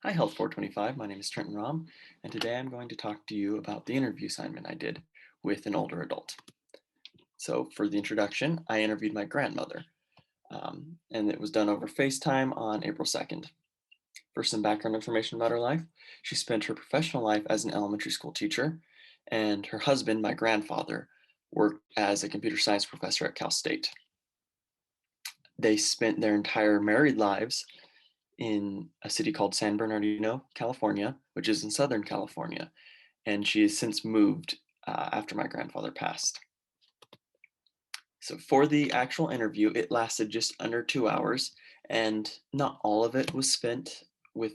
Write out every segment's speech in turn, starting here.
Hi, Health 425. My name is Trenten Rohm, and today I'm going to talk to you about the interview assignment I did with an older adult. So, for the introduction, I interviewed my grandmother, and it was done over FaceTime on April 2nd. For some background information about her life, she spent her professional life as an elementary school teacher, and her husband, my grandfather, worked as a computer science professor at Cal State. They spent their entire married lives in a city called San Bernardino, California, which is in Southern California, and she has since moved after my grandfather passed. So for the actual interview, it lasted just under 2 hours, and not all of it was spent with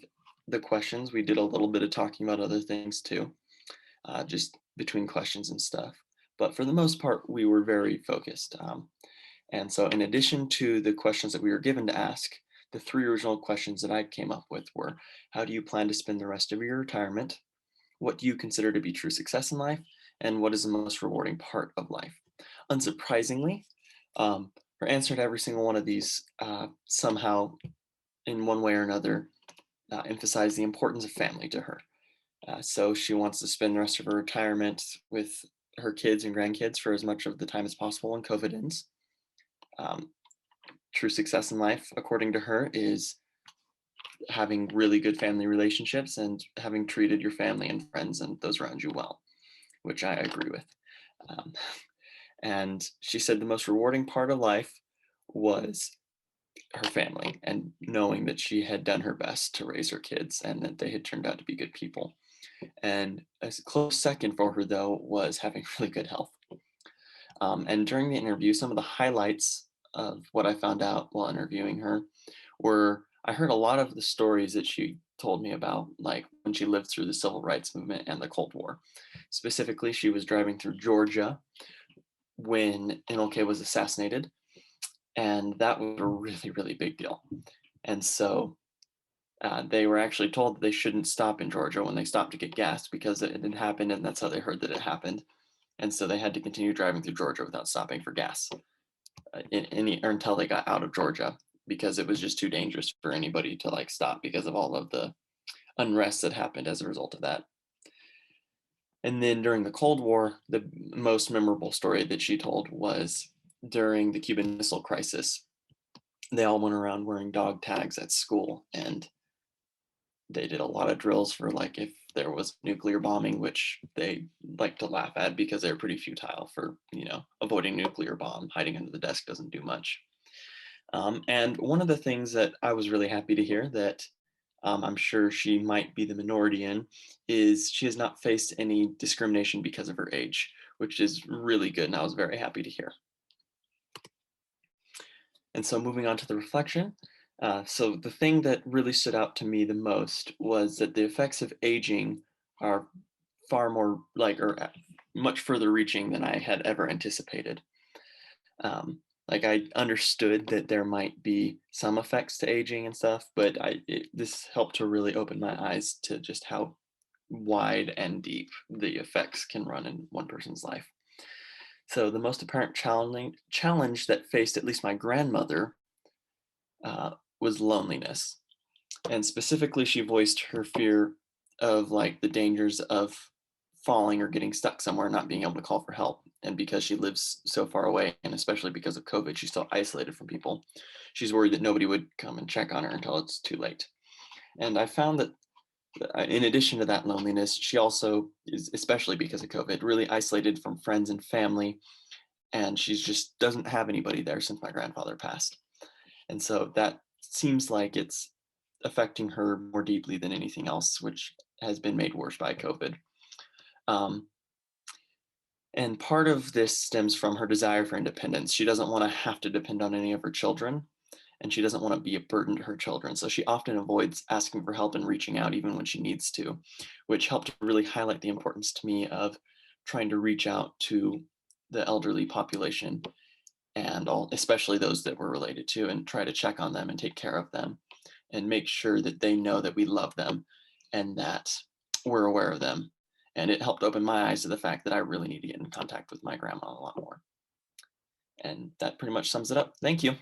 the questions. We did a little bit of talking about other things too, just between questions and stuff. But for the most part, we were very focused. And so, in addition to the questions that we were given to ask, the three original questions that I came up with were: how do you plan to spend the rest of your retirement? What do you consider to be true success in life? And what is the most rewarding part of life? Unsurprisingly, her answer to every single one of these somehow, in one way or another, emphasized the importance of family to her. So she wants to spend the rest of her retirement with her kids and grandkids for as much of the time as possible when COVID ends. Um, True success in life, according to her, is having really good family relationships and having treated your family and friends and those around you well, which I agree with. Um, and she said the most rewarding part of life was her family and knowing that she had done her best to raise her kids and that they had turned out to be good people. And a close second for her, though, was having really good health. And during the interview, some of the highlights of what I found out while interviewing her were I heard a lot of the stories that she told me about, like when she lived through the civil rights movement and the Cold War. Specifically, she was driving through Georgia when MLK was assassinated, and that was a really, really big deal. And so they were actually told that they shouldn't stop in Georgia when they stopped to get gas because it had happened, and that's how they heard that it happened. And so they had to continue driving through Georgia without stopping for gas or until they got out of Georgia because it was just too dangerous for anybody to like stop because of all of the unrest that happened as a result of that. And then during the Cold War, the most memorable story that she told was during the Cuban Missile Crisis. They all went around wearing dog tags at school, and they did a lot of drills for like if there was nuclear bombing, which they like to laugh at because they're pretty futile for, avoiding nuclear bomb. Hiding under the desk doesn't do much. And one of the things that I was really happy to hear that I'm sure she might be the minority in is she has not faced any discrimination because of her age, which is really good. And I was very happy to hear. And so moving on to the reflection. So the thing that really stood out to me the most was that the effects of aging are far more much further reaching than I had ever anticipated. Like I understood that there might be some effects to aging and stuff, but this helped to really open my eyes to just how wide and deep the effects can run in one person's life. So the most apparent challenge that faced at least my grandmother was loneliness, and specifically, she voiced her fear of like the dangers of falling or getting stuck somewhere, not being able to call for help. And because she lives so far away, and especially because of COVID, she's so isolated from people. She's worried that nobody would come and check on her until it's too late. And I found that in addition to that loneliness, she also is, especially because of COVID, really isolated from friends and family. And she's just doesn't have anybody there since my grandfather passed. And so that seems like it's affecting her more deeply than anything else, which has been made worse by COVID. Um, and part of this stems from her desire for independence. She doesn't want to have to depend on any of her children, and she doesn't want to be a burden to her children. So she often avoids asking for help and reaching out even when she needs to, which helped really highlight the importance to me of trying to reach out to the elderly population and all, especially those that we're related to, and try to check on them and take care of them and make sure that they know that we love them and that we're aware of them. And it helped open my eyes to the fact that I really need to get in contact with my grandma a lot more. And that pretty much sums it up. Thank you.